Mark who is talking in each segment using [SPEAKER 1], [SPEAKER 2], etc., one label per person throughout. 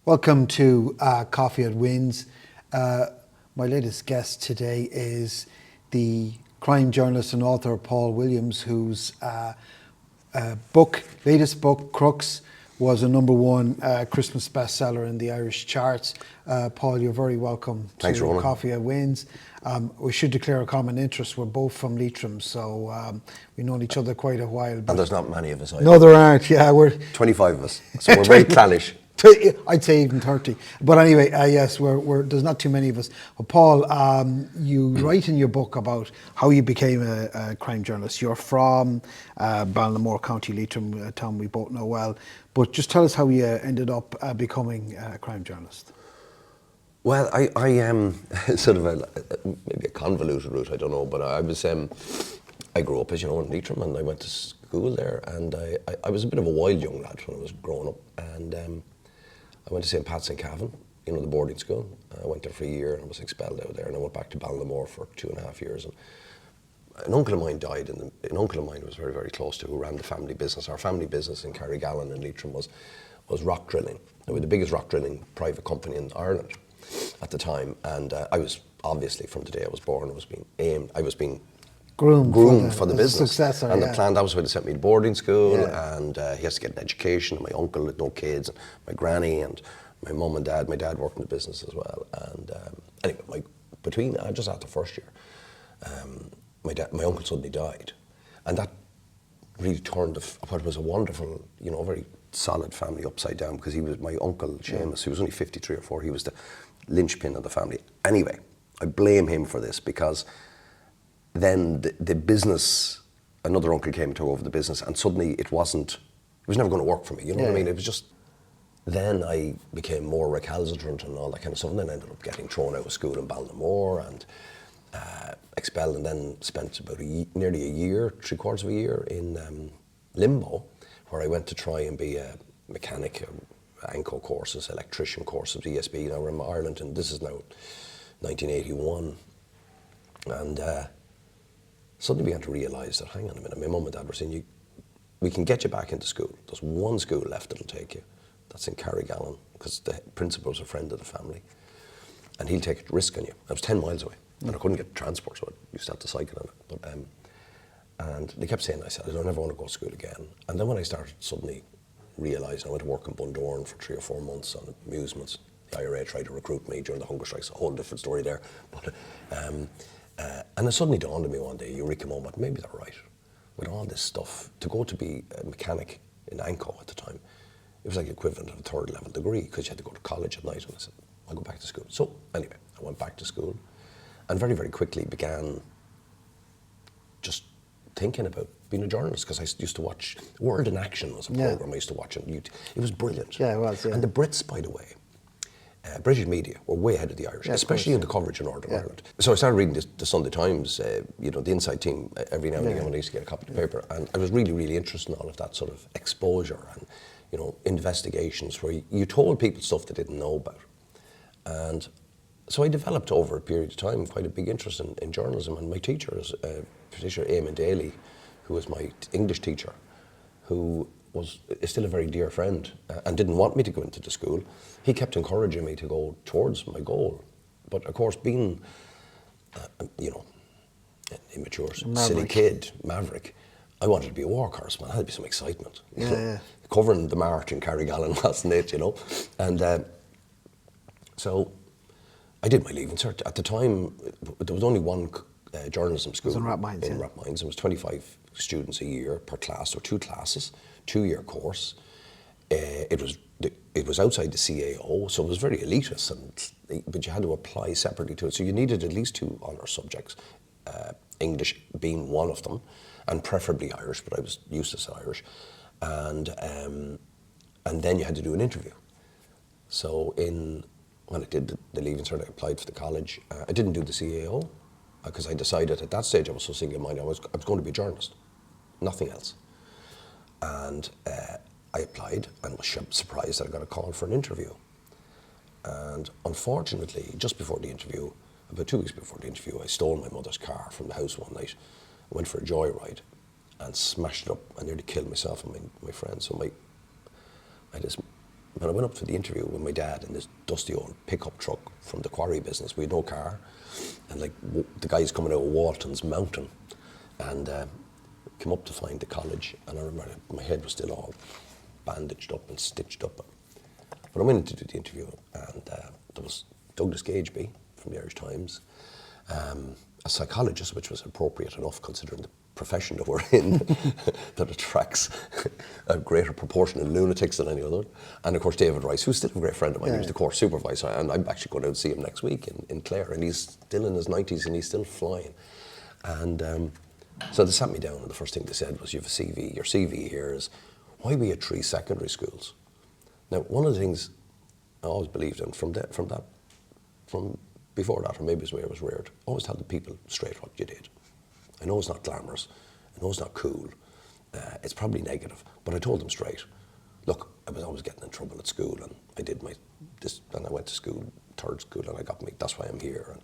[SPEAKER 1] Welcome to Coffee at Wynns. My latest guest today is the crime journalist and author Paul Williams, whose latest book, Crooks, was a #1 Christmas bestseller in the Irish charts. Paul, you're very welcome to
[SPEAKER 2] Thanks, Ronan.
[SPEAKER 1] Coffee at Wynns. We should declare a common interest. We're both from Leitrim, so we've known each other quite a while.
[SPEAKER 2] And there's not many of us either.
[SPEAKER 1] No, there aren't. Yeah, we're
[SPEAKER 2] 25 of us, so we're very clannish.
[SPEAKER 1] I'd say even 30. But anyway, yes, there's not too many of us. But Paul, you write in your book about how you became a crime journalist. You're from Ballinamore, County Leitrim, a town we both know well. But just tell us how you ended up becoming a crime journalist.
[SPEAKER 2] Well, I am sort of maybe a convoluted route, I don't know, but I grew up, as you know, in Leitrim, and I went to school there, and I was a bit of a wild young lad when I was growing up, and I went to St. Pat's in Cavan, you know, the boarding school. I went there for a year and I was expelled out there, and I went back to Ballinamore for 2.5 years. And an uncle of mine died, and an uncle of mine was very, very close to, who ran the family business. Our family business in Carrigallen in Leitrim was rock drilling. We were the biggest rock drilling private company in Ireland at the time, and I was obviously, from the day I was born, I was being groomed for the business.
[SPEAKER 1] Successor,
[SPEAKER 2] and
[SPEAKER 1] yeah.
[SPEAKER 2] the plan, that was why they sent me to boarding school, and he has to get an education, and my uncle with no kids, and my granny, and my mum and dad. My dad worked in the business as well. And anyway, just after first year, my uncle suddenly died, and that really turned what was a wonderful, you know, very solid family upside down, because he was my uncle Seamus, who was only 53 or 4. He was the linchpin of the family. Anyway, I blame him for this, because then the business, another uncle came and took over the business, and suddenly it was never going to work for me, you know what I mean? It was just, then I became more recalcitrant and all that kind of stuff, and then I ended up getting thrown out of school in Ballinamore and expelled, and then spent about nearly a year, 3/4 of a year in limbo, where I went to try and be a mechanic, ANCO courses, electrician courses, ESB. Now we're in Ireland, and this is now 1981, and suddenly began to realise that, hang on a minute, my mum and dad were saying, we can get you back into school. There's one school left that'll take you. That's in Carrigallen, because the principal's a friend of the family, and he'll take a risk on you. I was 10 miles away, and I couldn't get transport, so I used to have to cycle on it. But, and they kept saying, I said, I don't ever want to go to school again. And then when I started suddenly realising, I went to work in Bundoran for 3 or 4 months on amusements. The IRA tried to recruit me during the hunger strikes, a whole different story there. But, and it suddenly dawned on me one day, eureka moment, maybe they're right. With all this stuff, to go to be a mechanic in ANCO at the time, it was like the equivalent of a 3rd level degree, because you had to go to college at night. And I said, I'll go back to school. So anyway, I went back to school, and very, very quickly began just thinking about being a journalist, because I used to watch World in Action was a programme I used to watch on YouTube. It was brilliant.
[SPEAKER 1] Yeah, it was, yeah.
[SPEAKER 2] And the Brits, by the way, British media were way ahead of the Irish, especially in the coverage in Northern Ireland. So I started reading the Sunday Times, you know, the Inside Team, every now and again when I used to get a copy of the paper, and I was really, really interested in all of that sort of exposure and, you know, investigations where you told people stuff they didn't know about. And so I developed over a period of time quite a big interest in journalism, and my teachers, particularly Eamon Daly, who was my English teacher, who is still a very dear friend and didn't want me to go into the school. He kept encouraging me to go towards my goal. But of course, being, you know, an immature, silly kid, maverick, I wanted to be a war correspondent. There had to be some excitement. Covering the march in Carrigallen wasn't it, you know? And so I did my leaving cert. At the time, there was only one journalism school in Rathmines. There was 25 students a year per class, or 2 classes, 2-year course. It was outside the CAO, so it was very elitist, but you had to apply separately to it. So you needed at least 2 honour subjects, English being one of them, and preferably Irish, but I was useless at Irish. And then you had to do an interview. So when I did the leaving cert, I applied for the college. I didn't do the CAO, because I decided at that stage, I was so single-minded, I was going to be a journalist, nothing else. And I applied and was surprised that I got a call for an interview. And unfortunately, just before the interview, about 2 weeks before the interview, I stole my mother's car from the house one night, went for a joyride, and smashed it up. I nearly killed myself and my friend. So I had this when I went up for the interview with my dad in this dusty old pickup truck from the quarry business, we had no car, and like the guys coming out of Walton's Mountain, and came up to find the college, and I remember my head was still all bandaged up and stitched up. But I went in to do the interview, and there was Douglas Gageby from the Irish Times, a psychologist, which was appropriate enough considering the profession that we're in, that attracts a greater proportion of lunatics than any other. And of course David Rice, who's still a great friend of mine, he was the course supervisor, and I'm actually going out to see him next week in Clare, and he's still in his 90s and he's still flying. And so they sat me down, and the first thing they said was, you have a CV, your CV here is, why were you at 3 secondary schools? Now, one of the things I always believed in from before that, or maybe it's the way I was reared, always tell the people straight what you did. I know it's not glamorous, I know it's not cool, it's probably negative, but I told them straight. Look, I was always getting in trouble at school, and I did and I went to school, third school, and I got that's why I'm here,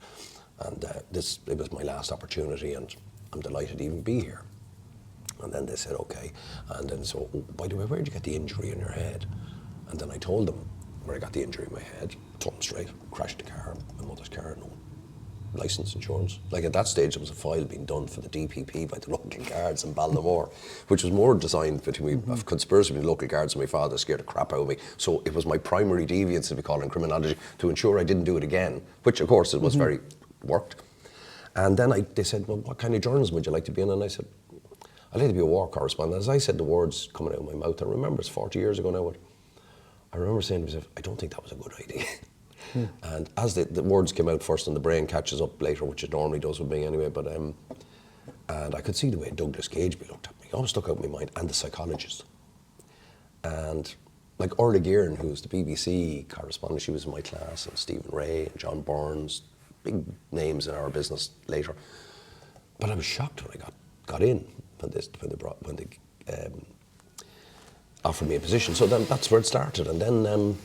[SPEAKER 2] and it was my last opportunity, and I'm delighted to even be here. And then they said, okay, and then so, by the way, where did you get the injury in your head? And then I told them where I got the injury in my head, told them straight, crashed the car, my mother's car, no licence, insurance. Like at that stage, there was a file being done for the DPP by the local guards in Ballinamore, which was more designed between a conspiracy between the local guards and my father scared the crap out of me. So it was my primary deviance, as we call it in criminology, to ensure I didn't do it again, which of course it was very worked. And then they said, well, what kind of journalism would you like to be in? And I said, I'd like to be a war correspondent. As I said the words coming out of my mouth, I remember it's 40 years ago now, I remember saying to myself, I don't think that was a good idea. And as the words came out first and the brain catches up later, which it normally does with me anyway, but and I could see the way Douglas Gageby looked at me. It always stuck out in my mind, and the psychologist. And like Guerin, who's the BBC correspondent, she was in my class, and Stephen Ray and John Burns, big names in our business later. But I was shocked when I got in when they offered me a position. So then that's where it started. And then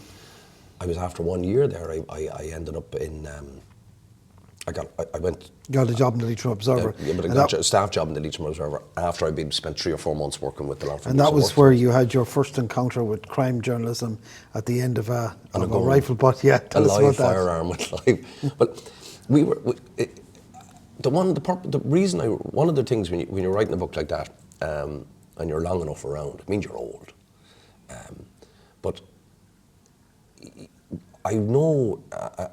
[SPEAKER 2] I was, after 1 year there, I ended up in, I went...
[SPEAKER 1] Got a job in the Leitrim Observer.
[SPEAKER 2] Yeah, but I got a staff job in the Leitrim Observer after I'd spent 3 or 4 months working with the law firm.
[SPEAKER 1] And that was where you had your first encounter with crime journalism at the end of a rifle butt. Yeah, tell us about that.
[SPEAKER 2] A live firearm with live. But one of the things when you're writing a book like that, and you're long enough around, it means you're old. But I know,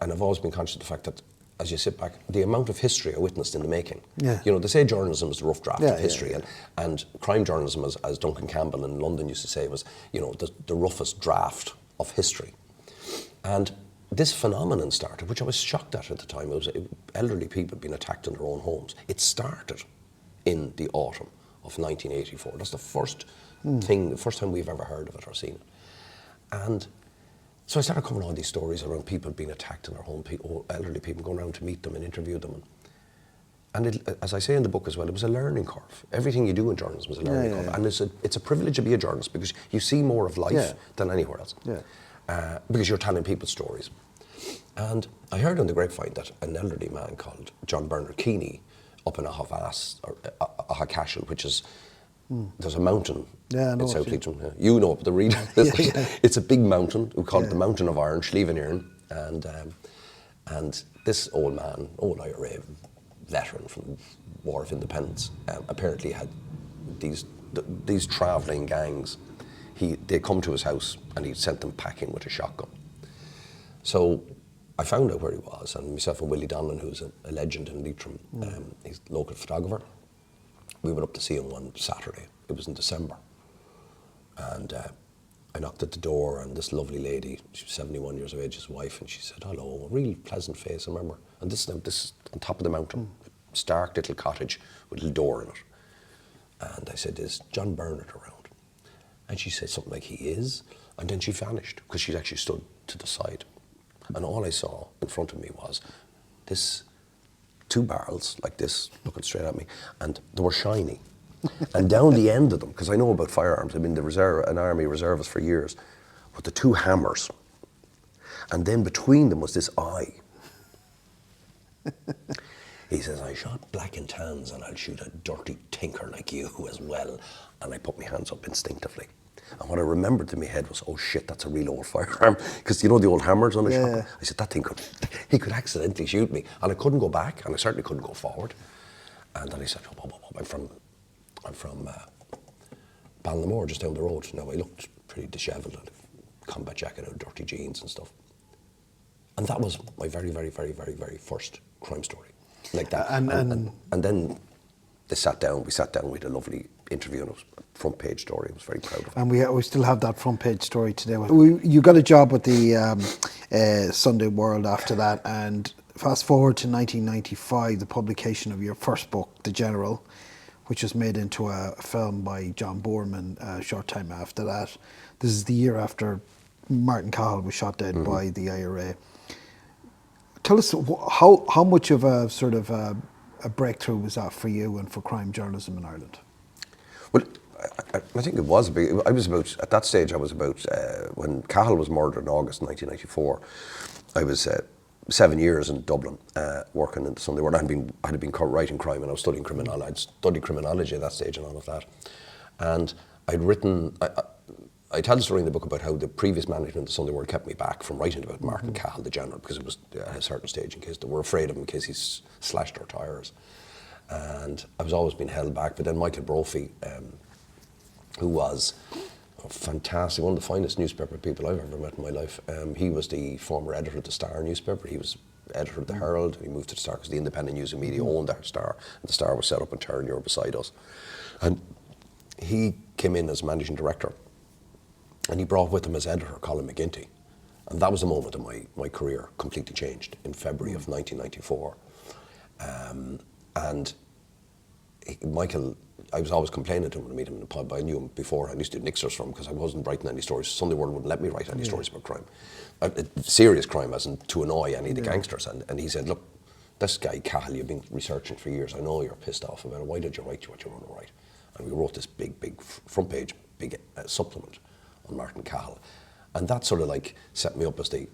[SPEAKER 2] and I've always been conscious of the fact that as you sit back, the amount of history I witnessed in the making.
[SPEAKER 1] Yeah.
[SPEAKER 2] You know, they say journalism is the rough draft of history, and crime journalism, as Duncan Campbell in London used to say, was, you know, the roughest draft of history. And this phenomenon started, which I was shocked at the time. It was elderly people being attacked in their own homes. It started in the autumn of 1984. That's the first thing, the first time we've ever heard of it or seen it. And so I started covering all these stories around people being attacked in their home, elderly people going around to meet them and interview them. And as I say in the book as well, it was a learning curve. Everything you do in journalism is a learning curve. And it's a privilege to be a journalist because you see more of life than anywhere else. Because you're telling people stories. And I heard on the grapevine that an elderly man called John Bernard Keeney up in Ahacashel, which is, there's a mountain in South Leitrim. You know the region. It's a big mountain. We call it the Mountain of Iron, Schleven. And this old man, old IRA veteran from War of Independence, apparently had these travelling gangs. They'd come to his house and he'd sent them packing with a shotgun. So I found out where he was, and myself and Willie Donlan, who's a legend in Leitrim, he's a local photographer. We went up to see him one Saturday. It was in December. And I knocked at the door, and this lovely lady, she was 71 years of age, his wife, and she said, hello, a really pleasant face, I remember. And this is on top of the mountain, a stark little cottage with a little door in it. And I said, is John Bernard around? And she said something like, he is. And then she vanished, because she'd actually stood to the side. And all I saw in front of me was this, 2 barrels like this, looking straight at me, and they were shiny. And down the end of them, because I know about firearms, I've been an army reservist for years, with the 2 hammers. And then between them was this eye. He says, I shot black and tans and I'll shoot a dirty tinker like you as well. And I put my hands up instinctively. And what I remembered in my head was, oh shit, that's a real old firearm. Because you know the old hammers on the shotgun? I said, that thing he could accidentally shoot me. And I couldn't go back, and I certainly couldn't go forward. And then he said, I'm from Ballinamore, just down the road. Now, I looked pretty dishevelled, had a combat jacket and dirty jeans and stuff. And that was my very, very, very, very, very first crime story. Like that. And then we sat down, we had a lovely interview, and it was a front page story. I was very proud of it.
[SPEAKER 1] And we still have that front page story today. You got a job with the Sunday World after that, and fast forward to 1995, the publication of your first book, The General, which was made into a film by John Boorman a short time after that. This is the year after Martin Cahill was shot dead by the IRA. Tell us how much of a sort of a breakthrough was that for you and for crime journalism in Ireland?
[SPEAKER 2] Well, I think it was a big. At that stage, when Cahill was murdered in August 1994. I was 7 years in Dublin working in the Sunday World. I had been writing crime, and I was studying criminology. I'd studied criminology at that stage and all of that. And I'd written. I tell the story in the book about how the previous management of the Sunday World kept me back from writing about Martin Cahill, the General, because it was at a certain stage in case they were afraid of him in case he slashed their tyres. And I was always being held back. But then Michael Brophy, who was fantastic, one of the finest newspaper people I've ever met in my life. He was the former editor of the Star newspaper. He was editor of the Herald, and he moved to the Star because the independent news and media owned the Star. And the Star was set up in Terranure beside us. And he came in as managing director. And he brought with him as editor Colin McGinty. And that was the moment of my career completely changed in February of 1994. And Michael, I was always complaining to him when I meet him in the pub. I knew him before. I used to do Nixers from him because I wasn't writing any stories. Sunday World wouldn't let me write any stories about crime. Serious crime, as in to annoy any of the gangsters. And he said, look, this guy Cahill, you've been researching for years. I know you're pissed off about it. Why did you write what you want to write? And we wrote this big front page, supplement on Martin Cahill. And that sort of like set me up as the,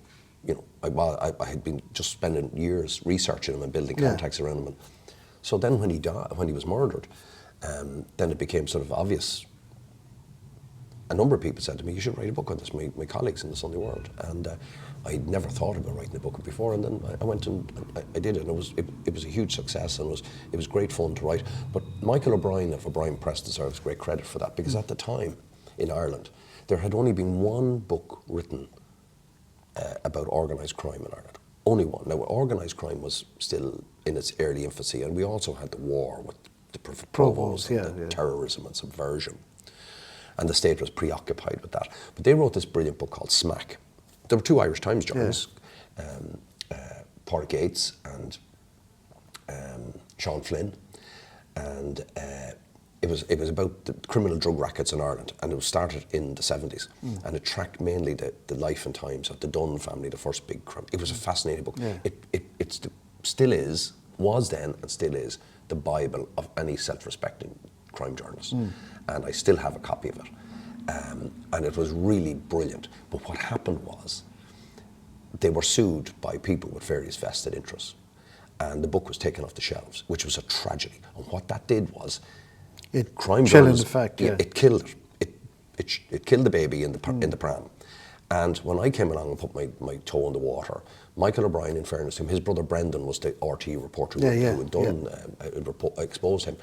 [SPEAKER 2] I had been just spending years researching him and building contacts around him. And so then when he was murdered, then it became sort of obvious. A number of people said to me, you should write a book on this, my colleagues in the Sunday World. And I'd never thought about writing a book before, and then I went and I did it, and it was a huge success, and it was great fun to write. But Michael O'Brien of O'Brien Press deserves great credit for that, because at the time in Ireland, there had only been one book written about organised crime in Ireland. Only one. Now, organised crime was still in its early infancy, and we also had the war with the Provos, and terrorism and subversion. And the state was preoccupied with that. But they wrote this brilliant book called Smack. There were two Irish Times journalists, Paul Gates and Sean Flynn, and it was about the criminal drug rackets in Ireland, and it was started in the 70s, and it tracked mainly the life and times of the Dunn family, the first big crime. It was a fascinating book. Yeah. It still is, was then and still is, the Bible of any self-respecting crime journalist. And I still have a copy of it. And it was really brilliant. But what happened was, they were sued by people with various vested interests. And the book was taken off the shelves, which was a tragedy. And what that did was, crime journalists, it killed it. It killed the baby in the pram. And when I came along and put my toe in the water, Michael O'Brien, in fairness to him, his brother Brendan was the RT reporter who had done exposed him.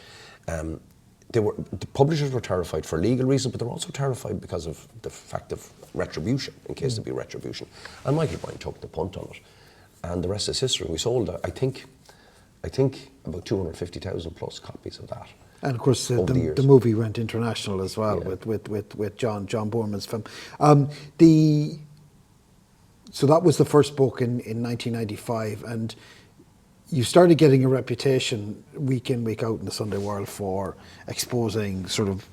[SPEAKER 2] The publishers were terrified for legal reasons, but they were also terrified because of the fact of retribution, in case there'd be retribution. And Michael O'Brien took the punt on it, and the rest is history. We sold, I think, about 250,000 plus copies of that.
[SPEAKER 1] And of course, the movie went international as well with John Boorman's film. So that was the first book in 1995, and you started getting a reputation week in, week out in the Sunday World for exposing sort of,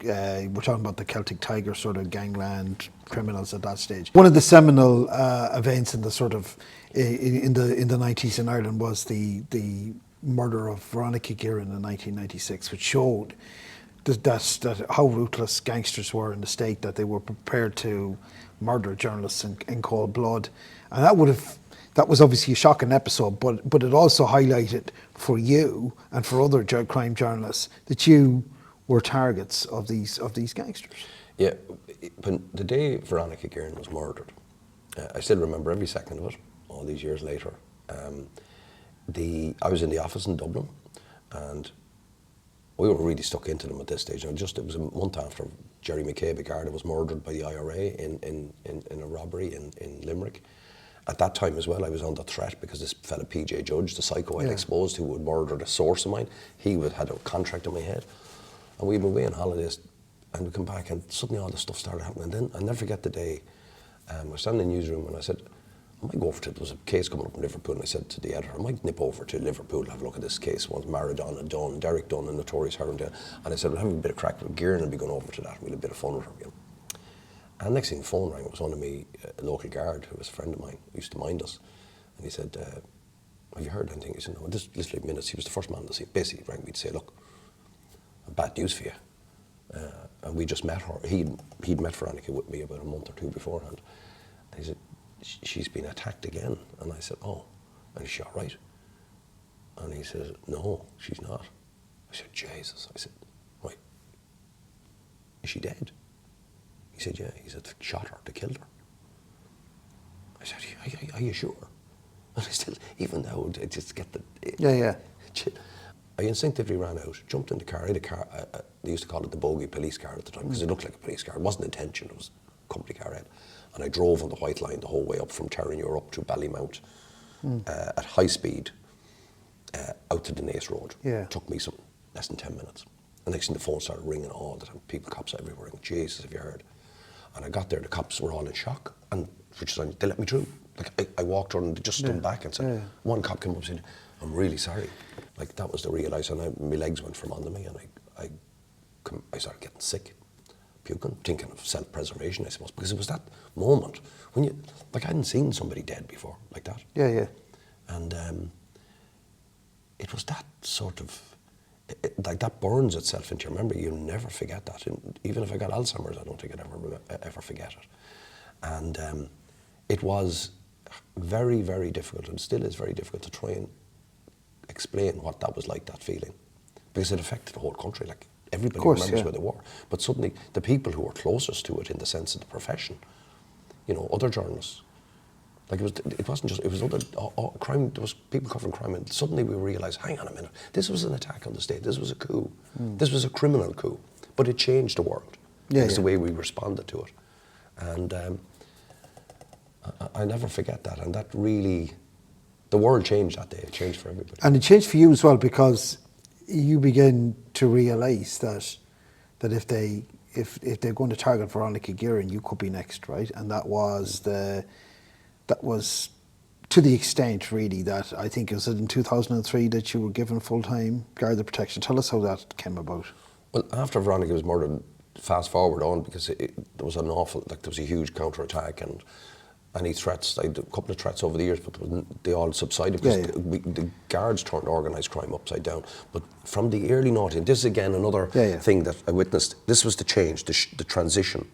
[SPEAKER 1] we're talking about the Celtic Tiger sort of gangland criminals at that stage. One of the seminal events in the sort of, in the 90s in Ireland was the murder of Veronica Guerin in 1996, which showed that how ruthless gangsters were in the state, that they were prepared to murder journalists in cold blood. And that was obviously a shocking episode, but it also highlighted for you and for other crime journalists that you were targets of these gangsters.
[SPEAKER 2] Yeah, when the day Veronica Guerin was murdered, I still remember every second of it, all these years later. I was in the office in Dublin, and we were really stuck into them at this stage. And it was a month after Jerry McCabe, a Garda, was murdered by the IRA in a robbery in Limerick. At that time as well, I was under threat because this fella PJ Judge, the psycho I'd exposed, who had murdered a source of mine, had a contract in my head. And we'd been away on holidays, and we come back, and suddenly all this stuff started happening. And then I'll never forget the day, I was standing in the newsroom, and I said, I might go over to, there was a case coming up in Liverpool, and I said to the editor, I might nip over to Liverpool to have a look at this case. Once Maradona, Dunn, Derek Dunn, and Notorious Herondale. And I said, we'll have a bit of crack with Guerin and be going over to that, we'll have a bit of fun with her, you know. And next thing the phone rang, it was one of me, a local guard who was a friend of mine, who used to mind us. And he said, have you heard anything? He said, no, just literally minutes. He was the first man to see. Basically, he rang me to say, look, bad news for you. And we just met her. He'd met Veronica with me about a month or two beforehand. And he said, she's been attacked again. And I said, oh, and is she all right? And he said, no, she's not. I said, Jesus. I said, right, is she dead? He said, yeah. He said, shot her, they killed her. I said, are you sure? And I still, even now, I just get the...
[SPEAKER 1] Yeah.
[SPEAKER 2] I instinctively ran out, jumped in the car. I had a car, they used to call it the bogey police car at the time, because it looked like a police car. It wasn't intention, it was a company car head. And I drove on the White Line the whole way up from Terranure up to Ballymount at high speed out to the Naas Road.
[SPEAKER 1] Yeah.
[SPEAKER 2] It took me less than 10 minutes. The next thing the phone started ringing all the time. Cops everywhere, ringing, Jesus, have you heard? And I got there, the cops were all in shock, and they let me through. Like I walked around and they just stood back and said, one cop came up and said, I'm really sorry. Like that was the realisation, and my legs went from under me, and I started getting sick, puking, thinking of self-preservation, I suppose, because it was that moment when you, like I hadn't seen somebody dead before like that.
[SPEAKER 1] Yeah.
[SPEAKER 2] And it was that sort of, like that burns itself into your memory. You'll never forget that. And even if I got Alzheimer's, I don't think I'd ever forget it. And it was very, very difficult, and still is very difficult to try and explain what that was like, that feeling, because it affected the whole country. Like everybody remembers where they were, but suddenly the people who were closest to it in the sense of the profession, you know, other journalists, like it wasn't just, it was other crime. There was people covering crime, and suddenly we realised, hang on a minute, this was an attack on the state. This was a coup. This was a criminal coup, but it changed the world. It's the way we responded to it, and I never forget that. And that really, the world changed that day. It changed for everybody.
[SPEAKER 1] And it changed for you as well, because you begin to realise that if they're going to target Veronica Guerin, you could be next, right? And that was to the extent really that I think it was in 2003 that you were given full-time Garda protection. Tell us how that came about.
[SPEAKER 2] Well, after Veronica was murdered, fast forward on, because there was an awful, like there was a huge counter-attack, and any threats, I had a couple of threats over the years, but they all subsided because the guards turned organised crime upside down. But from the early 90s, this is again another thing that I witnessed. This was the change, the transition,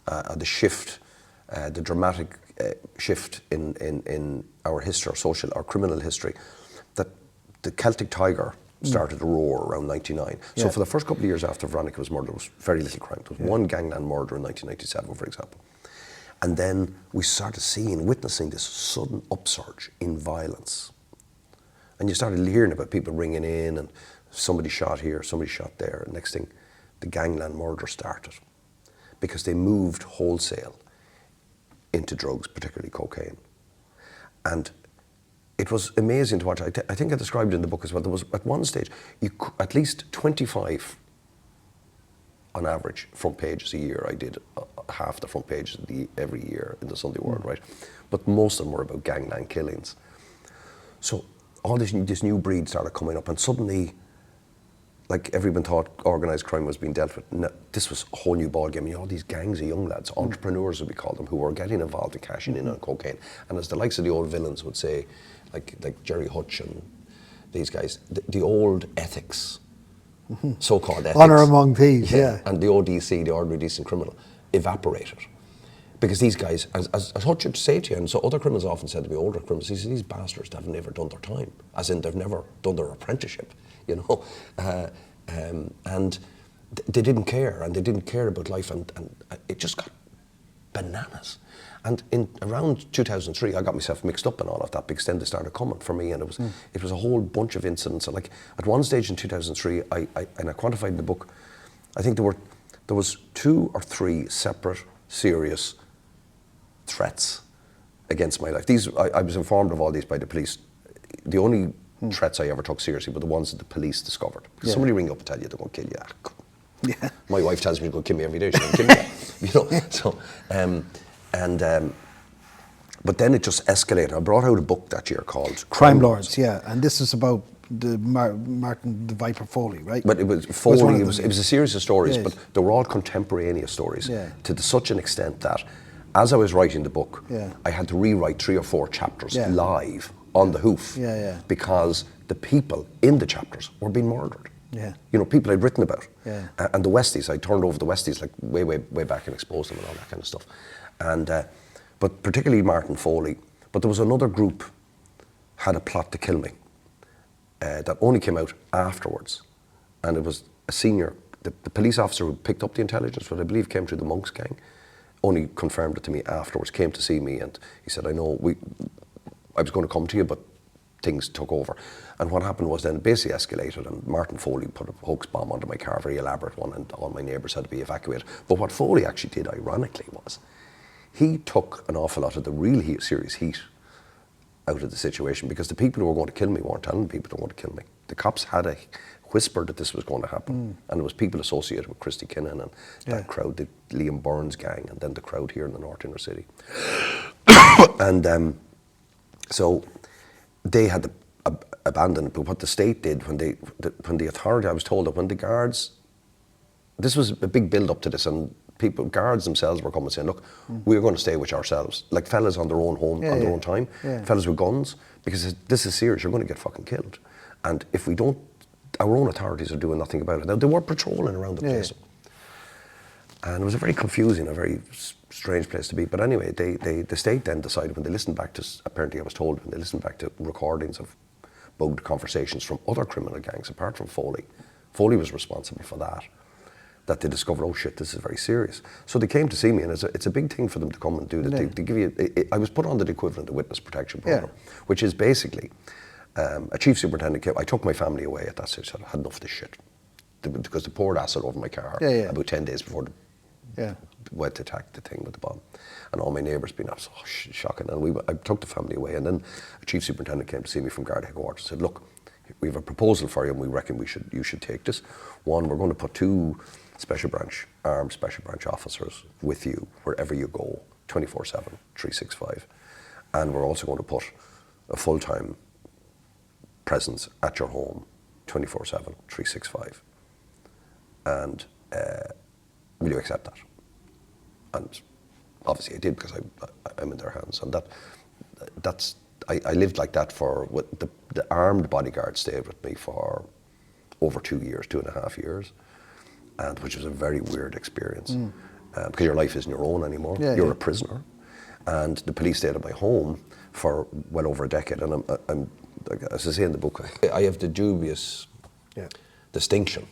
[SPEAKER 2] the shift, the dramatic shift in our history, our criminal history, that the Celtic Tiger started to roar around 99. So for the first couple of years after Veronica was murdered, there was very little crime. There was one gangland murder in 1997, for example. And then we started witnessing this sudden upsurge in violence. And you started hearing about people ringing in, and somebody shot here, somebody shot there. And next thing, the gangland murder started, because they moved wholesale into drugs, particularly cocaine. And it was amazing to watch. I think I described it in the book as well. There was, at one stage, at least 25 on average front pages a year. I did half the front pages every year in the Sunday World, right? But most of them were about gangland killings. So all this new breed started coming up, and suddenly, like everyone thought organised crime was being dealt with, no, this was a whole new ballgame. You know, all these gangs of young lads, entrepreneurs as we call them, who were getting involved in cashing in on cocaine. And as the likes of the old villains would say, like Jerry Hutch and these guys, the old ethics, so-called ethics.
[SPEAKER 1] Honour among thieves,
[SPEAKER 2] And the ODC, the ordinary decent criminal, evaporated. Because these guys, as Hutch would say to you, and so other criminals often said to me, older criminals, he said, these bastards have never done their time, as in they've never done their apprenticeship, you know. And they didn't care, and they didn't care about life, and it just got bananas. And in around 2003, I got myself mixed up in all of that because then they started coming for me, and it was a whole bunch of incidents. And like at one stage in 2003, I quantified in the book, I think there was 2 or 3 separate serious threats against my life. These I was informed of all these by the police. The only threats I ever took seriously were the ones that the police discovered. Because somebody ring up and tell you they're going to kill you.
[SPEAKER 1] Yeah.
[SPEAKER 2] My wife tells me she's going to kill me every day. She's going to kill me. You know. So, but then it just escalated. I brought out a book that year called
[SPEAKER 1] Crimelords. Yeah, and this is about the Martin the Viper Foley, right?
[SPEAKER 2] But it was Foley. It was a series of stories,
[SPEAKER 1] Yes.
[SPEAKER 2] but they were all contemporaneous stories.
[SPEAKER 1] Yeah.
[SPEAKER 2] To such an extent that, as I was writing the book, I had to rewrite 3 or 4 chapters live on the hoof, because the people in the chapters were being murdered.
[SPEAKER 1] Yeah.
[SPEAKER 2] You know, people I'd written about.
[SPEAKER 1] Yeah.
[SPEAKER 2] And the Westies, I turned over the Westies like way back and exposed them and all that kind of stuff. And but particularly Martin Foley. But there was another group had a plot to kill me that only came out afterwards. And it was a senior, the police officer who picked up the intelligence, what I believe came through the Monks gang, only confirmed it to me afterwards, came to see me, and he said, I know, I was going to come to you, but things took over. And what happened was then it basically escalated, and Martin Foley put a hoax bomb under my car, a very elaborate one, and all my neighbours had to be evacuated. But what Foley actually did, ironically, was he took an awful lot of the real serious heat out of the situation, because the people who were going to kill me weren't telling people who were going to kill me. The cops had a whisper that this was going to happen, and it was people associated with Christy Kinahan and that crowd, the Liam Burns gang, and then the crowd here in the North Inner City. And so they had to abandon it. But what the state did when the authority, I was told that when the guards, this was a big build up to this, and guards themselves were coming saying, look, we're going to stay with ourselves, like fellas on their own home, on their own time, fellas with guns, because this is serious, you're going to get fucking killed. And if we don't, our own authorities are doing nothing about it. Now, they were patrolling around the place. And it was a very confusing, a very strange place to be. But anyway, the state then decided, when they listened back to, apparently I was told, when they listened back to recordings of bugged conversations from other criminal gangs, apart from Foley. Foley was responsible for that they discovered, oh shit, this is very serious. So they came to see me, and it's a big thing for them to come and do that. They give you, I was put on the equivalent of witness protection program, which is basically, a chief superintendent came, I took my family away at that stage, I had enough of this shit. Because they poured acid over my car about 10 days before the went to attack the thing with the bomb. And all my neighbours being so shocking. And I took the family away, and then a chief superintendent came to see me from Guard Headquarters and said, look, we have a proposal for you, and we reckon you should take this. One, we're going to put 2 armed special branch officers with you wherever you go, 24/7, 365. And we're also going to put a full-time presence at your home, 24/7, 365. And will you accept that? And obviously I did, because I'm in their hands. And I lived like that for, the armed bodyguard stayed with me for over 2 years, 2.5 years, and which was a very weird experience, because your life isn't your own anymore. You're a prisoner. And the police stayed at my home for well over a decade. And I'm as I say in the book, I have the dubious distinction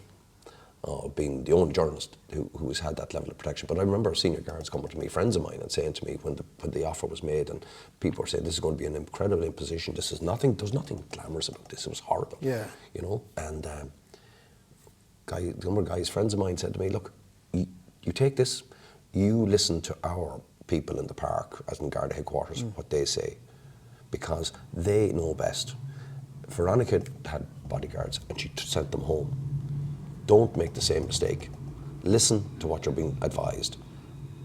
[SPEAKER 2] of being the only journalist who has had that level of protection. But I remember senior guards coming to me, friends of mine, and saying to me when the offer was made, and people were saying, this is going to be an incredible imposition, there's nothing glamorous about this, it was horrible. You know? And the number of guys, friends of mine, said to me, look, you take this, you listen to our people in the park, as in Garda headquarters, what they say, because they know best. Veronica had bodyguards and she sent them home. Don't make the same mistake. Listen to what you're being advised,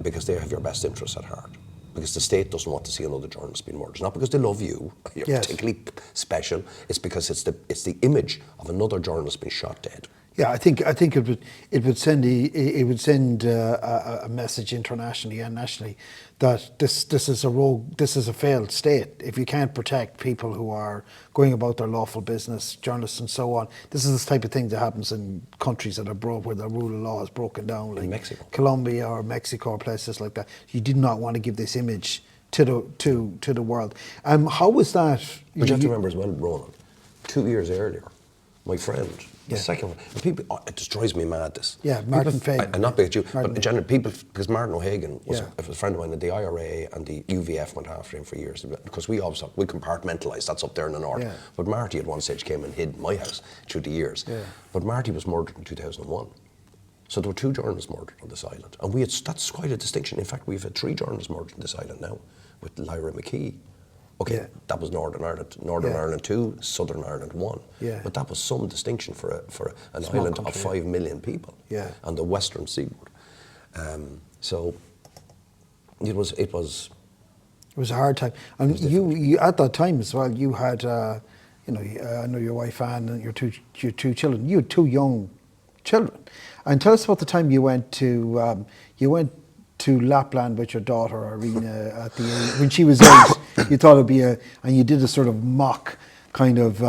[SPEAKER 2] because they have your best interests at heart. Because the state doesn't want to see another journalist being murdered. It's not because they love you, you're particularly special. It's because it's the image of another journalist being shot dead.
[SPEAKER 1] Yeah, I think it would send a message internationally and nationally that this is a failed state. If you can't protect people who are going about their lawful business, journalists and so on, this is the type of thing that happens in countries that are where the rule of law is broken down, like
[SPEAKER 2] Mexico,
[SPEAKER 1] Colombia or Mexico or places like that. You did not want to give this image to the world. How was that?
[SPEAKER 2] But you have to remember as well, Ronan, 2 years earlier, my friend
[SPEAKER 1] Yeah.
[SPEAKER 2] The second one, people, it just drives me mad, this.
[SPEAKER 1] Yeah, Martin Foley.
[SPEAKER 2] And not because you,
[SPEAKER 1] Martin.
[SPEAKER 2] but in general, people, because Martin O'Hagan was,
[SPEAKER 1] Yeah.
[SPEAKER 2] a friend of mine, and the IRA and the UVF went after him for years, because we compartmentalised, that's up there in the north.
[SPEAKER 1] Yeah.
[SPEAKER 2] But Marty at one stage came and hid in my house through the years.
[SPEAKER 1] Yeah.
[SPEAKER 2] But Marty was murdered in 2001. So there were 2 journalists murdered on this island. And that's quite a distinction. In fact, we've had 3 journalists murdered on this island now, with Lyra McKee. Okay,
[SPEAKER 1] Yeah.
[SPEAKER 2] that was Northern Ireland. Northern
[SPEAKER 1] Yeah.
[SPEAKER 2] Ireland 2, Southern Ireland 1.
[SPEAKER 1] Yeah.
[SPEAKER 2] But that was some distinction for an
[SPEAKER 1] Small
[SPEAKER 2] island
[SPEAKER 1] country,
[SPEAKER 2] of 5 million people.
[SPEAKER 1] Yeah.
[SPEAKER 2] On the western seaboard. So it was.
[SPEAKER 1] It was a hard time. And you at that time as well, you had, I know your wife Anne and your two children. You had 2 young children. And tell us about the time you went to Lapland with your daughter Irina at the age, when she was 8. You thought it'd be and you did a sort of mock kind of,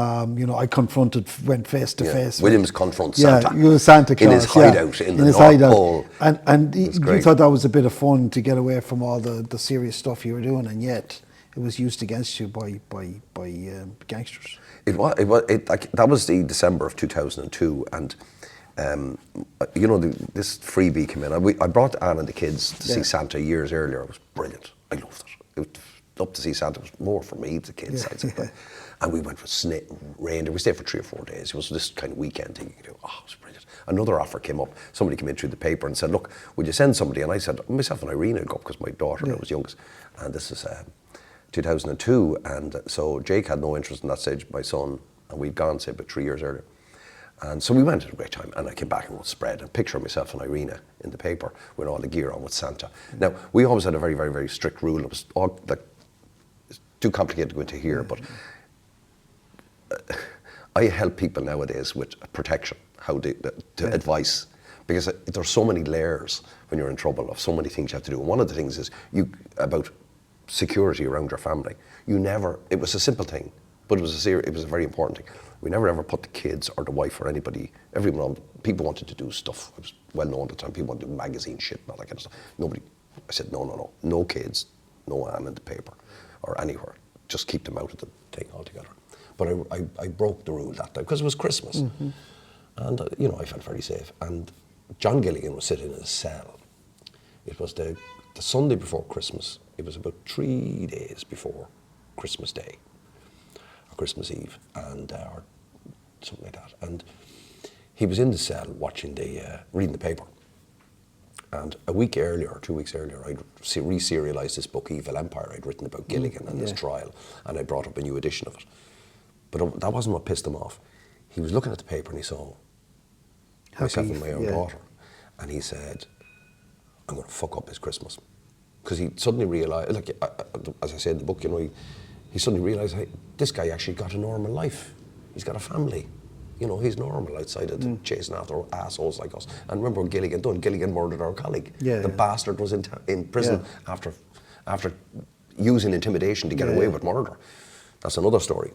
[SPEAKER 1] went face to face.
[SPEAKER 2] Williams confronts Santa.
[SPEAKER 1] Yeah, you were Santa Claus.
[SPEAKER 2] In his hideout in the North
[SPEAKER 1] hideout.
[SPEAKER 2] Pole.
[SPEAKER 1] And you thought that was a bit of fun to get away from all the serious stuff you were doing, and yet it was used against you by gangsters.
[SPEAKER 2] That was the December of 2002, and this freebie came in. I brought Anne and the kids to see Santa years earlier. It was brilliant. I loved it. It was up to see Santa. It was more for me, the kids.
[SPEAKER 1] Yeah.
[SPEAKER 2] And we went for rain. We stayed for 3 or 4 days. It was this kind of weekend thing you could do. Oh, it was brilliant. Another offer came up. Somebody came in through the paper and said, look, would you send somebody? And I said, myself and Irina would go, because my daughter was youngest. And this is 2002. And so Jake had no interest in that stage, my son. And we'd gone, say, about 3 years earlier. And so we went at a great time, and I came back and wrote a spread, and picture of myself and Irina in the paper with all the gear on with Santa. Now, we always had a very, very, very strict rule. It was all, it's too complicated to go into here, but I help people nowadays with protection, advice, because there's so many layers when you're in trouble of so many things you have to do. And one of the things is about security around your family. It was a simple thing, but it was a very important thing. We never ever put the kids or the wife or anybody, people wanted to do stuff. It was well known at the time, people wanted to do magazine shit and all that kind of stuff. I said, no kids, no Anne in the paper or anywhere. Just keep them out of the thing altogether. But I broke the rule that time because it was Christmas. Mm-hmm. And I felt very safe. And John Gilligan was sitting in a cell. It was the Sunday before Christmas. It was about 3 days before Christmas Day. Christmas Eve, and or something like that. And he was in the cell watching reading the paper. And a week earlier, or 2 weeks earlier, I'd re-serialised this book, Evil Empire. I'd written about Gilligan and his trial, and I brought up a new edition of it. But that wasn't what pissed him off. He was looking at the paper and he saw myself and my own daughter, and he said, "I'm going to fuck up his Christmas," because he suddenly realised, as I said in the book, he suddenly realised, hey, this guy actually got a normal life. He's got a family. He's normal outside of chasing after assholes like us. And remember what Gilligan done? Gilligan murdered our colleague. The bastard was in prison after using intimidation to get away with murder. That's another story.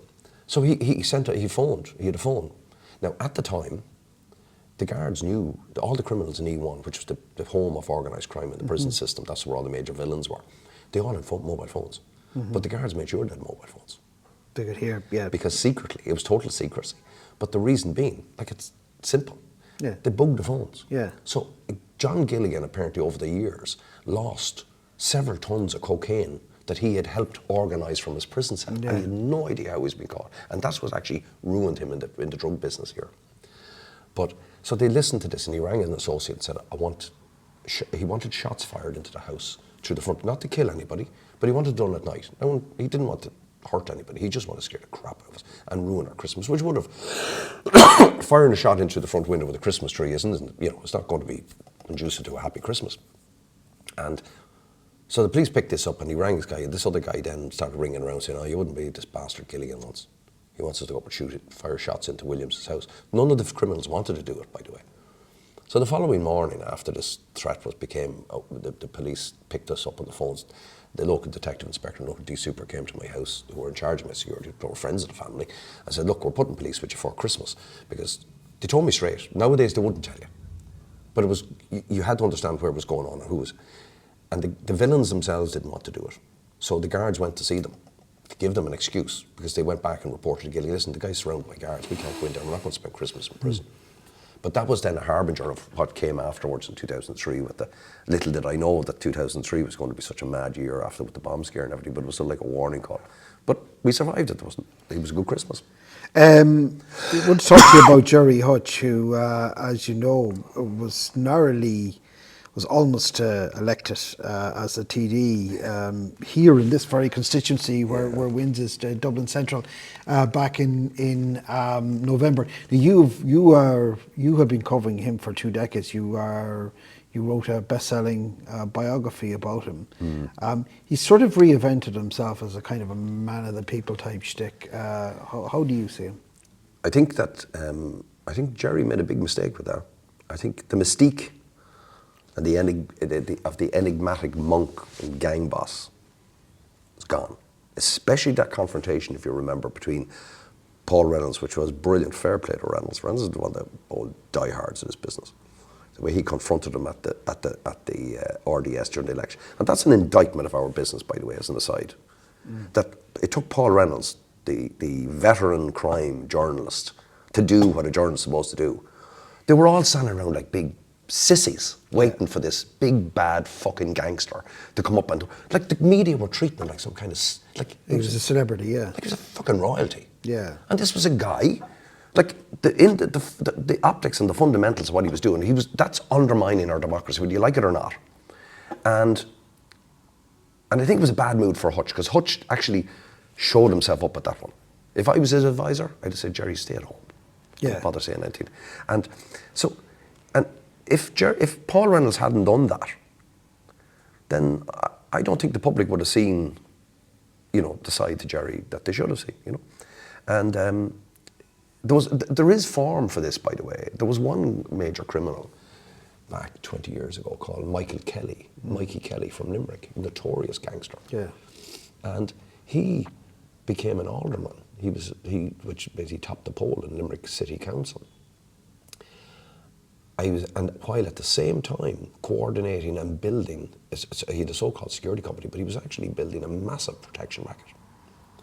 [SPEAKER 2] So he phoned. He had a phone. Now, at the time, the guards knew, all the criminals in E1, which was the home of organised crime in the prison system, that's where all the major villains were, they all had mobile phones. But the guards made sure they had mobile phones.
[SPEAKER 1] They could hear,
[SPEAKER 2] Because secretly, it was total secrecy. But the reason being, it's simple.
[SPEAKER 1] Yeah.
[SPEAKER 2] They bugged the phones.
[SPEAKER 1] Yeah.
[SPEAKER 2] So John Gilligan apparently over the years lost several tons of cocaine that he had helped organise from his prison cell. And he had no idea how he's been caught. And that's what actually ruined him in the drug business here. But, so they listened to this, and he rang an associate and said, he wanted shots fired into the house through the front, not to kill anybody, but he wanted it done at night. He didn't want to hurt anybody. He just wanted to scare the crap out of us and ruin our Christmas, which would have firing a shot into the front window with a Christmas tree isn't, it's not going to be conducive to a happy Christmas. And so the police picked this up, and he rang this guy, and this other guy then started ringing around saying, "Oh, you wouldn't believe this bastard Gilligan wants. He wants us to go up and fire shots into Williams' house." None of the criminals wanted to do it, by the way. So the following morning, after this threat the police picked us up on the phones. The local detective inspector and local D-super came to my house, who were in charge of my security, they were friends of the family. I said, "Look, we're putting police with you for Christmas," because they told me straight. Nowadays, they wouldn't tell you. But you had to understand where it was going on and who was. And the villains themselves didn't want to do it. So the guards went to see them to give them an excuse, because they went back and reported to Gilly, listen, the guy's surrounded by guards, we can't go in there, we're not going to spend Christmas in prison. But that was then a harbinger of what came afterwards in 2003 with the, little did I know that 2003 was going to be such a mad year after with the bomb scare and everything, but it was still like a warning call. But we survived it, it was a good Christmas.
[SPEAKER 1] I want to talk to you about Jerry Hutch, who, as you know, was almost elected as a TD here in this very constituency where Wynns is, Dublin Central, back in November. You have been covering him for 2 decades. You wrote a best-selling biography about him. He's sort of reinvented himself as a kind of a man of the people type shtick. How do you see him?
[SPEAKER 2] I think that Jerry made a big mistake with that. I think the mystique and of the enigmatic monk and gang boss is gone. Especially that confrontation, if you remember, between Paul Reynolds, which was brilliant, fair play to Reynolds. Reynolds is one of the old diehards in his business. The way he confronted him at the RDS during the election. And that's an indictment of our business, by the way, as an aside. That it took Paul Reynolds, the veteran crime journalist, to do what a journalist is supposed to do. They were all standing around like big sissies waiting for this big bad fucking gangster to come up and, like, the media were treating him like some kind of, like,
[SPEAKER 1] He was a celebrity, yeah.
[SPEAKER 2] like he was a fucking royalty.
[SPEAKER 1] Yeah.
[SPEAKER 2] And this was a guy, like, the optics and the fundamentals of what he was doing, that's undermining our democracy, whether you like it or not. And I think it was a bad mood for Hutch, because Hutch actually showed himself up at that one. If I was his advisor, I'd have said, Jerry, stay at home.
[SPEAKER 1] Yeah.
[SPEAKER 2] Don't bother saying anything. And so, and if Paul Reynolds hadn't done that, then I don't think the public would have seen, the side to Jerry that they should have seen, And there is form for this, by the way. There was one major criminal back 20 years ago called Mikey Kelly from Limerick, notorious gangster.
[SPEAKER 1] Yeah.
[SPEAKER 2] And he became an alderman. Which basically topped the poll in Limerick City Council. And while at the same time coordinating and building, he had a so-called security company, but he was actually building a massive protection racket.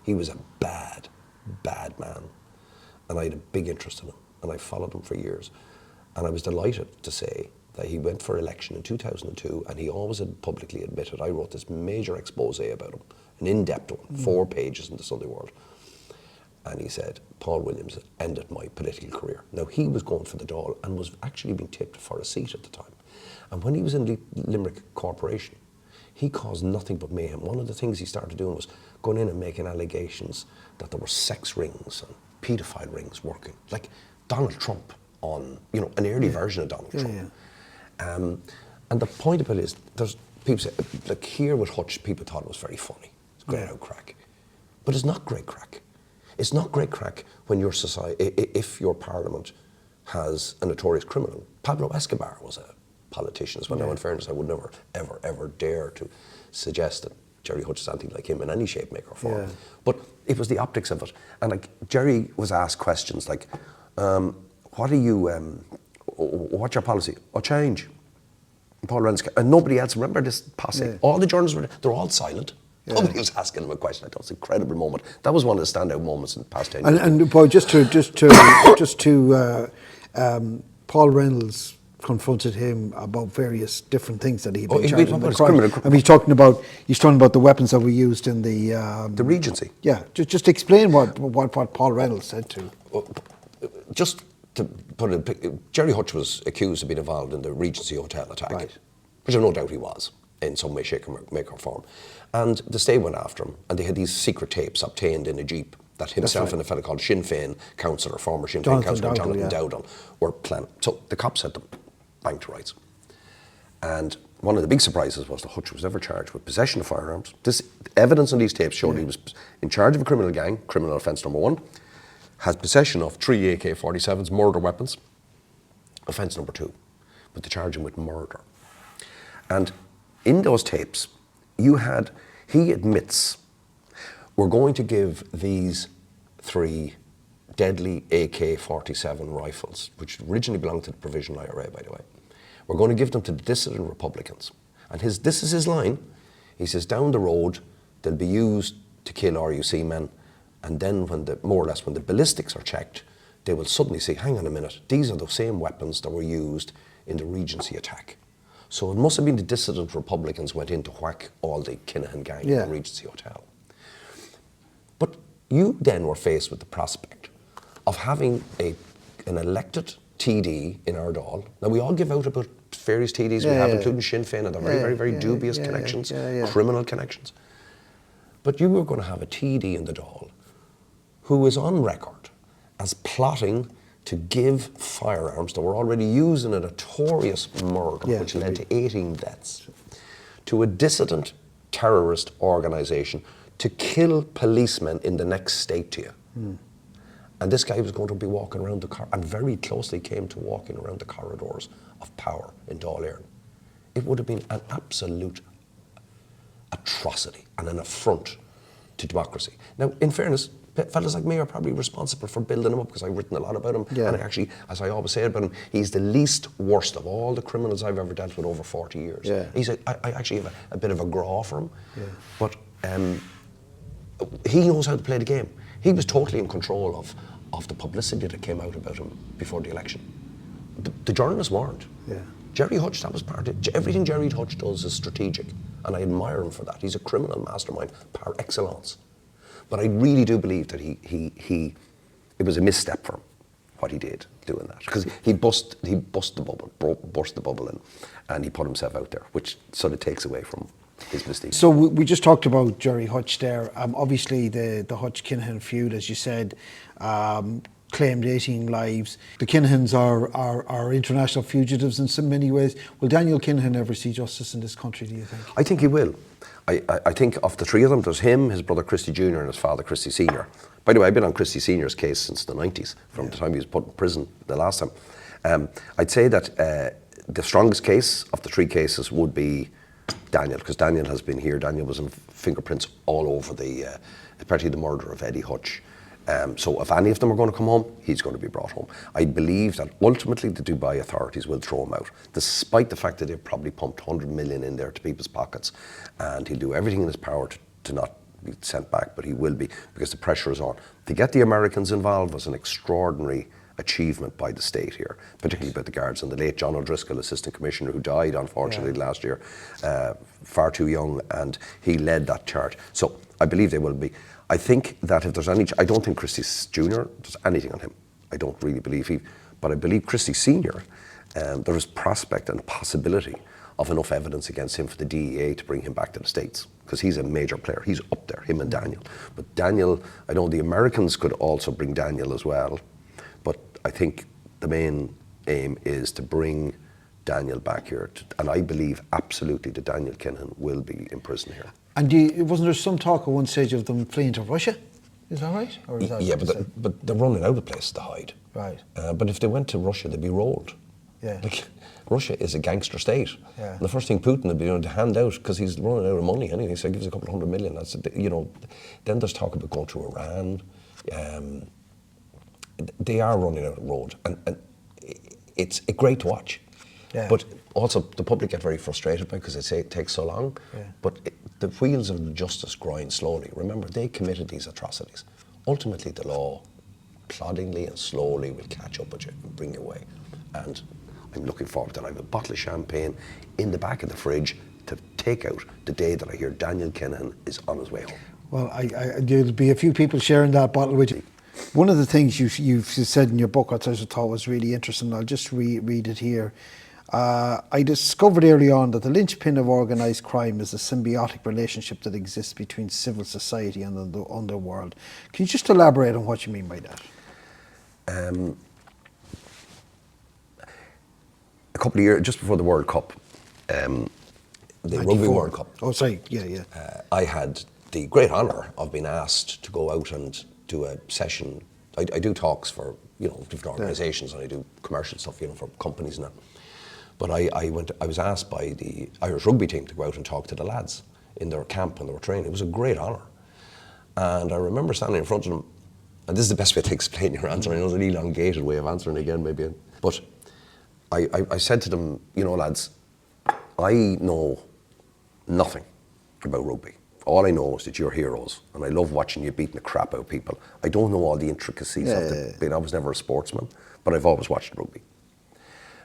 [SPEAKER 2] He was a bad, bad man. And I had a big interest in him, and I followed him for years. And I was delighted to say that he went for election in 2002, and he always had publicly admitted, I wrote this major expose about him, an in-depth one, 4 pages in the Sunday World. And he said, Paul Williams ended my political career. Now, he was going for the Dáil and was actually being tipped for a seat at the time. And when he was in the Limerick Corporation, he caused nothing but mayhem. One of the things he started doing was going in and making allegations that there were sex rings and paedophile rings working. Like Donald Trump on, an early version of Donald Trump. Yeah. And the point of it is, there's people say, like here with Hutch, people thought it was very funny. It's great out crack. But it's not great crack. It's not great crack when your society, if your parliament has a notorious criminal. Pablo Escobar was a politician as well. Now, in fairness, I would never, ever, ever dare to suggest that Jerry Hutch is anything like him in any shape, make, or form. Yeah. But it was the optics of it. And like Jerry was asked questions like, what's your policy? Or change. And Paul Reynolds, and nobody else, remember this posse? Yeah. All the journalists they're all silent. Yeah. Nobody was asking him a question. I thought it was an incredible moment. That was one of the standout moments in the past 10 years.
[SPEAKER 1] And Paul, just to Paul Reynolds confronted him about various different things that he'd been charged with. And he's talking about the weapons that were used in the
[SPEAKER 2] Regency.
[SPEAKER 1] Yeah, just explain what Paul Reynolds said to.
[SPEAKER 2] Just to put it, Jerry Hutch was accused of being involved in the Regency Hotel attack, right, which I've no doubt he was in some way, shape, or make or form. And the state went after him, and they had these secret tapes obtained in a jeep that himself and a fellow called Sinn Féin councillor, former Sinn Féin councillor Jonathan Dowdall, were planning. So the cops had them banged to rights. And one of the big surprises was that Hutch was never charged with possession of firearms. This evidence on these tapes showed he was in charge of a criminal gang, criminal offence number 1, has possession of 3 AK-47s, murder weapons, offence number 2, but they charge him with murder. And in those tapes, he admits, we're going to give these 3 deadly AK-47 rifles, which originally belonged to the Provisional IRA, by the way. We're going to give them to the dissident Republicans. And this is his line. He says, down the road, they'll be used to kill RUC men. And then more or less when the ballistics are checked, they will suddenly say, hang on a minute, these are the same weapons that were used in the Regency attack. So it must have been the dissident Republicans went in to whack all the Kinahan gang in the Regency Hotel. But you then were faced with the prospect of having an elected TD in our Dáil. Now we all give out about various TDs we have, including Sinn Féin, and they're very dubious connections, criminal connections. But you were going to have a TD in the Dáil who is on record as plotting to give firearms that were already used in a notorious murder which led to 18 deaths to a dissident terrorist organisation to kill policemen in the next state to you. And this guy was going to be walking around and very closely came to walking around the corridors of power in Dáil Éireann. It would have been an absolute atrocity and an affront to democracy. Now, in fairness, fellas like me are probably responsible for building him up because I've written a lot about him. And actually, as I always say about him, he's the least worst of all the criminals I've ever dealt with over 40 years. I actually have a bit of a graw for him. But he knows how to play the game. He was totally in control of the publicity that came out about him before the election. The journalists weren't. Jerry Hutch, that was part of it. Everything Jerry Hutch does is strategic, and I admire him for that. He's a criminal mastermind par excellence. But I really do believe that it was a misstep for him, what he did doing that. Because he burst the bubble and he put himself out there, which sort of takes away from his mystique.
[SPEAKER 1] So we just talked about Jerry Hutch there. Obviously the Hutch-Kinahan feud, as you said, claimed 18 lives. The Kinahans are international fugitives in so many ways. Will Daniel Kinahan ever see justice in this country, do you think?
[SPEAKER 2] I think he will. I think of the three of them, there's him, his brother Christy Jr. and his father Christy Sr. By the way, I've been on Christy Sr.'s case since the 90s, from the time he was put in prison the last time. I'd say that the strongest case of the three cases would be Daniel, because Daniel has been here. Daniel was in fingerprints all over particularly the murder of Eddie Hutch. So if any of them are going to come home, he's going to be brought home. I believe that ultimately the Dubai authorities will throw him out, despite the fact that they've probably pumped 100 million in there to people's pockets, and he'll do everything in his power to not be sent back, but he will be, because the pressure is on. To get the Americans involved was an extraordinary achievement by the state here, particularly by the guards, and the late John O'Driscoll, Assistant Commissioner, who died unfortunately last year, far too young, and he led that charge. So I believe they will be. I think that if there's any, I don't think Christy Jr. does anything on him. I don't really believe but I believe Christy Sr., there is prospect and possibility of enough evidence against him for the DEA to bring him back to the States, because he's a major player. He's up there, him and Daniel. But Daniel, I know the Americans could also bring Daniel as well, but I think the main aim is to bring Daniel back here. And I believe absolutely that Daniel Kinahan will be in prison here.
[SPEAKER 1] And wasn't there some talk at one stage of them fleeing to Russia? Is that right? Or is that
[SPEAKER 2] but they're running out of places to hide.
[SPEAKER 1] Right.
[SPEAKER 2] But if they went to Russia, they'd be rolled. Like, Russia is a gangster state. And the first thing Putin would be doing to hand out, because he's running out of money anyway, so he gives a couple of $100 million. That's, then there's talk about going to Iran. They are running out of road, and it's great to watch. But also the public get very frustrated by it because it takes so long. But the wheels of justice grind slowly. Remember, they committed these atrocities. Ultimately, the law, ploddingly and slowly, will catch up with you and bring you away. And I'm looking forward to that. I have a bottle of champagne in the back of the fridge to take out the day that I hear Daniel Kinahan is on his way home.
[SPEAKER 1] Well, there'll be a few people sharing that bottle with you. One of the things you've said in your book, which I thought was really interesting, I'll just read it here. I discovered early on that the linchpin of organised crime is a symbiotic relationship that exists between civil society and the underworld. Can you just elaborate on what you mean by that?
[SPEAKER 2] A couple of years, just before the World Cup, the Rugby World Cup.
[SPEAKER 1] Oh, sorry,
[SPEAKER 2] I had the great honour of being asked to go out and do a session. I do talks for different organisations, and I do commercial stuff for companies and that. But I was asked by the Irish rugby team to go out and talk to the lads in their camp when they were training. It was a great honour. And I remember standing in front of them, and this is the best way to explain your answer. I know it's an elongated way of answering again, maybe. But I said to them, lads, I know nothing about rugby. all I know is that you're heroes, and I love watching you beating the crap out of people. I don't know all the intricacies of the being. I was never a sportsman, but I've always watched rugby.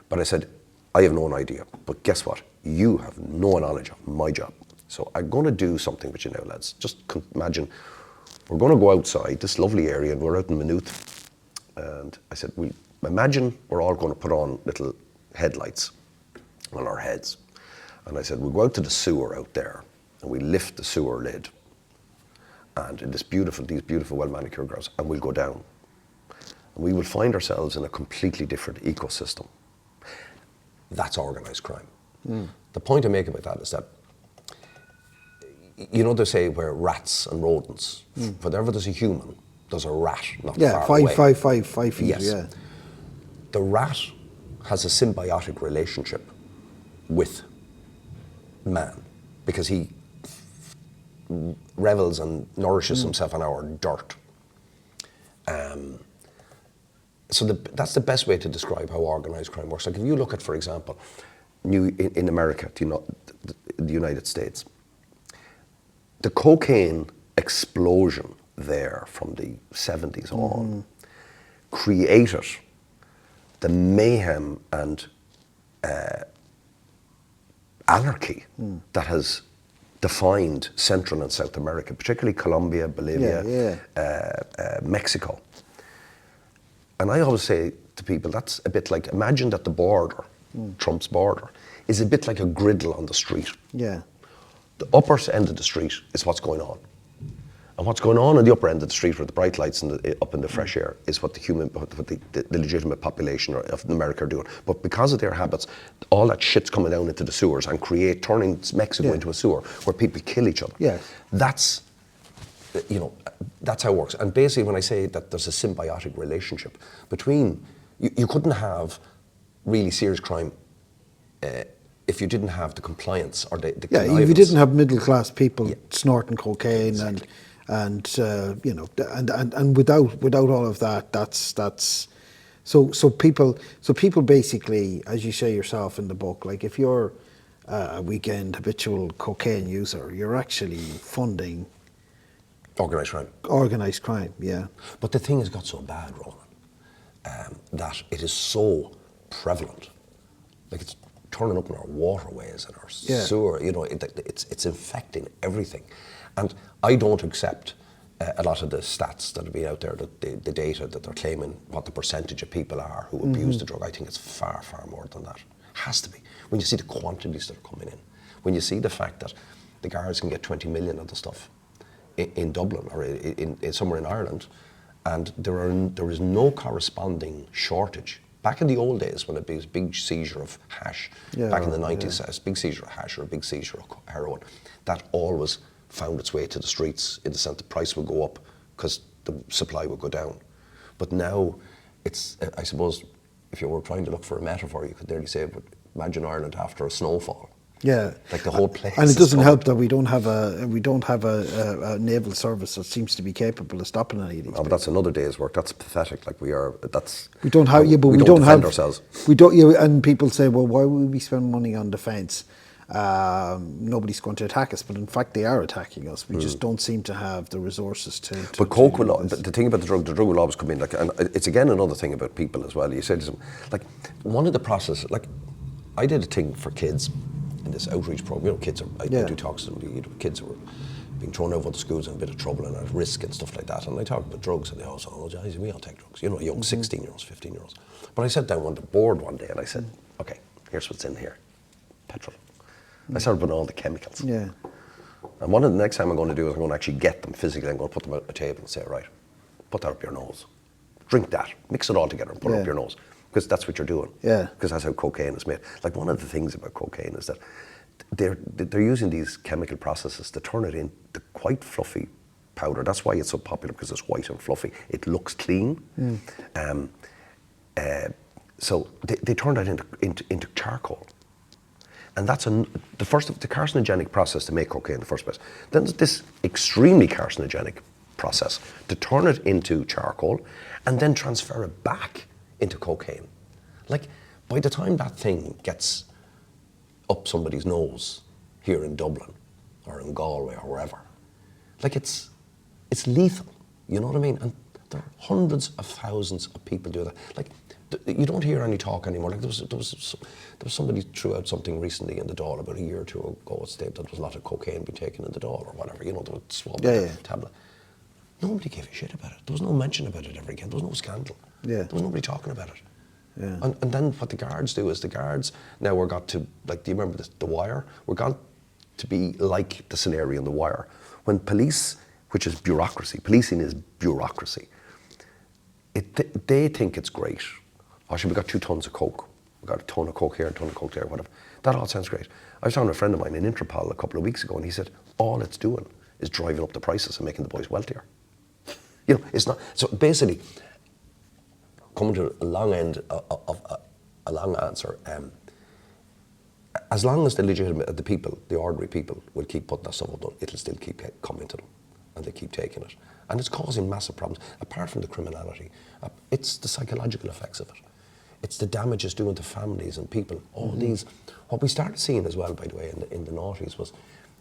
[SPEAKER 2] But I said, I have no idea. But guess what? You have no knowledge of my job. So I'm going to do something with you now, lads. Just imagine, we're going to go outside this lovely area, and we're out in Maynooth. And I said, imagine we're all going to put on little headlights on our heads. And I said, we'll go out to the sewer out there, and we lift the sewer lid. And in these beautiful, well-manicured girls, and we'll go down. And we will find ourselves in a completely different ecosystem. That's organised crime. The point I make about that is that, you know, they say where rats and rodents, whenever there's a human, there's a rat not far away.
[SPEAKER 1] 5 feet,
[SPEAKER 2] yes.
[SPEAKER 1] yeah.
[SPEAKER 2] The rat has a symbiotic relationship with man because he revels and nourishes himself on our dirt. So that's the best way to describe how organised crime works. Like if you look at, for example, in America, the United States, the cocaine explosion there from the 70s on created the mayhem and anarchy that has defined Central and South America, particularly Colombia, Bolivia, Mexico. And I always say to people, that's a bit like, imagine that the border, Trump's border, is a bit like a griddle on the street.
[SPEAKER 1] Yeah.
[SPEAKER 2] The upper end of the street is what's going on. And what's going on the upper end of the street where the bright lights and up in the fresh air is what the legitimate population of America are doing. But because of their habits, all that shit's coming down into the sewers and turning Mexico into a sewer where people kill each other.
[SPEAKER 1] Yeah.
[SPEAKER 2] That's how it works. And basically when I say that there's a symbiotic relationship between, you couldn't have really serious crime if you didn't have the compliance or the connivance.
[SPEAKER 1] If you didn't have middle class people snorting cocaine
[SPEAKER 2] exactly.
[SPEAKER 1] and without all of that, that's so people basically, as you say yourself in the book, like if you're a weekend habitual cocaine user, you're actually funding
[SPEAKER 2] organised crime.
[SPEAKER 1] Organised crime, yeah.
[SPEAKER 2] But the thing has got so bad, Ronan, that it is so prevalent. Like it's turning up in our waterways and our sewer. You know, it's infecting everything. And I don't accept a lot of the stats that are being out there, the data that they're claiming, what the percentage of people are who abuse the drug. I think it's far, far more than that. It has to be. When you see the quantities that are coming in, when you see the fact that the guards can get 20 million of the stuff in Dublin or in somewhere in Ireland, and there is no corresponding shortage. Back in the old days when it was a big seizure of hash, back in the 90s, a big seizure of hash or a big seizure of heroin, that always found its way to the streets in the sense the price would go up because the supply would go down. But now it's, I suppose, if you were trying to look for a metaphor, you could nearly say, but imagine Ireland after a snowfall.
[SPEAKER 1] Yeah,
[SPEAKER 2] like the whole place.
[SPEAKER 1] And it doesn't help that we don't have a naval service that seems to be capable of stopping any of these.
[SPEAKER 2] Oh, but that's another day's work. That's pathetic. Like we don't
[SPEAKER 1] have. Yeah, but we don't
[SPEAKER 2] defend
[SPEAKER 1] have
[SPEAKER 2] ourselves.
[SPEAKER 1] We don't. You know, and people say, well, why would we spend money on defence? Nobody's going to attack us, but in fact, they are attacking us. We just don't seem to have the resources to.
[SPEAKER 2] But coke will. The thing about the drug will always come in. Like, and it's again another thing about people as well. You said, like, one of the processes. Like, I did a thing for kids in this outreach program. You know, kids are. I do talks to them. You know, kids who were being thrown out of the schools in a bit of trouble and at risk and stuff like that. And I talked about drugs, and they all said, "Oh, geez, we all take drugs." You know, young 16-year-olds, 15-year-olds. But I sat down on the board one day and I said, "Okay, here's what's in here: petrol." I started putting all the chemicals.
[SPEAKER 1] Yeah.
[SPEAKER 2] And one of the next time I'm going to do is I'm going to actually get them physically. I'm going to put them at a table and say, right, put that up your nose. Drink that. Mix it all together and put it up your nose. Because that's what you're doing.
[SPEAKER 1] Yeah.
[SPEAKER 2] Because that's how cocaine is made. Like one of the things about cocaine is that they're using these chemical processes to turn it into quite fluffy powder. That's why it's so popular, because it's white and fluffy. It looks clean. So they turn that into charcoal. And that's the carcinogenic process to make cocaine in the first place. Then there's this extremely carcinogenic process to turn it into charcoal and then transfer it back into cocaine. Like, by the time that thing gets up somebody's nose here in Dublin or in Galway or wherever, Like it's lethal, you know what I mean? And there are hundreds of thousands of people do that. Like, you don't hear any talk anymore. Like there was somebody threw out something recently in the Dáil about a year or two ago. It stated that there was a lot of cocaine being taken in the Dáil or whatever. You know, they would swab the tablet. Nobody gave a shit about it. There was no mention about it ever again. There was no scandal.
[SPEAKER 1] Yeah.
[SPEAKER 2] There was nobody talking about it.
[SPEAKER 1] Yeah.
[SPEAKER 2] And then what the guards do is now we're got to, like, do you remember the Wire? We're got to be like the scenario in the Wire. When police, which is bureaucracy, policing is bureaucracy, they think it's great. Oh, we got 2 tons of coke. We got a ton of coke here, a ton of coke there, whatever. That all sounds great. I was talking to a friend of mine in Interpol a couple of weeks ago, and he said, all it's doing is driving up the prices and making the boys wealthier. You know, it's not. So basically, coming to a long end of a long answer, as long as the legitimate, the people, the ordinary people, will keep putting that stuff up, it'll still keep coming to them, and they keep taking it. And it's causing massive problems. Apart from the criminality, it's the psychological effects of it. It's the damage it's doing to families and people. All these, what we started seeing as well, by the way, in the noughties was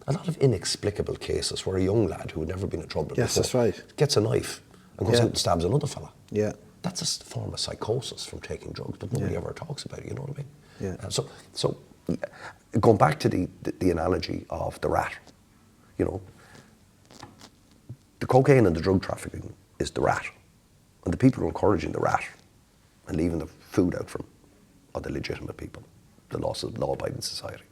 [SPEAKER 2] a lot of inexplicable cases where a young lad who had never been in trouble before
[SPEAKER 1] that's right.
[SPEAKER 2] gets a knife and goes out and stabs another fella.
[SPEAKER 1] Yeah.
[SPEAKER 2] That's a form of psychosis from taking drugs, but nobody ever talks about it, you know what I mean?
[SPEAKER 1] Yeah.
[SPEAKER 2] So going back to the analogy of the rat, you know, the cocaine and the drug trafficking is the rat. And the people who are encouraging the rat and leaving the food out from are the legitimate people, the law-abiding society.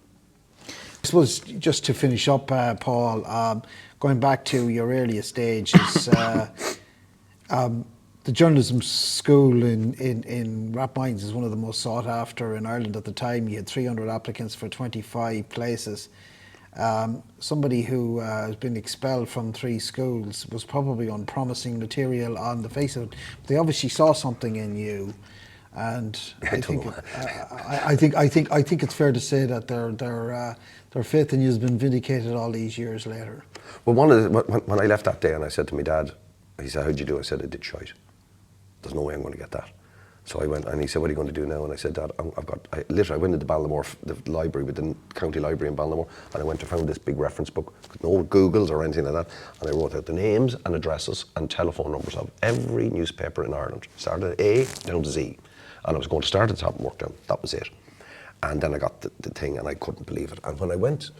[SPEAKER 1] I suppose just to finish up, Paul, going back to your earliest stages, the journalism school in Rathmines is one of the most sought after in Ireland at the time. You had 300 applicants for 25 places. Somebody who has been expelled from 3 schools was probably unpromising material on the face of it. They obviously saw something in you, and I think it's fair to say that their faith in you has been vindicated all these years later.
[SPEAKER 2] Well, when I left that day and I said to my dad, he said, "How'd you do?" I said, "I did shite. There's no way I'm going to get that." So I went, and he said, "What are you going to do now?" And I said, "Dad, I went into Ballinamore, the library, with the county library in Ballinamore, and I went to found this big reference book, no Googles or anything like that, and I wrote out the names and addresses and telephone numbers of every newspaper in Ireland, started at A down to Z, and I was going to start at the top and work down. That was it. And then I got the thing, and I couldn't believe it. And when I went,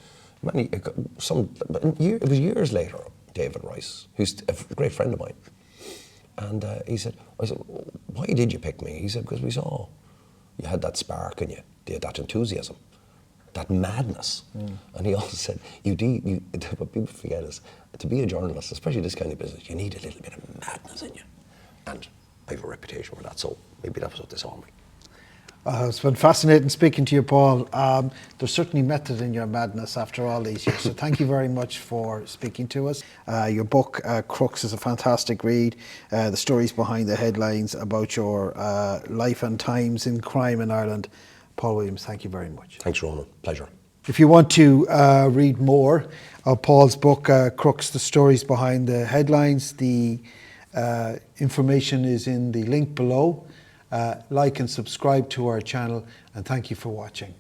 [SPEAKER 2] it was years later, David Rice, who's a great friend of mine, and I said, "Why did you pick me?" He said, "Because we saw you had that spark in you, you had that enthusiasm, that madness." And he also said, what people forget is, to be a journalist, especially this kind of business, you need a little bit of madness in you. And I have a reputation for that, so maybe that was what they saw in me.
[SPEAKER 1] It's been fascinating speaking to you, Paul. There's certainly method in your madness after all these years, so thank you very much for speaking to us. Your book, Crooks, is a fantastic read. The stories behind the headlines about your life and times in crime in Ireland. Paul Williams, thank you very much.
[SPEAKER 2] Thanks, Ronan. Pleasure.
[SPEAKER 1] If you want to read more of Paul's book, Crooks, the stories behind the headlines, the information is in the link below. Like and subscribe to our channel, and thank you for watching.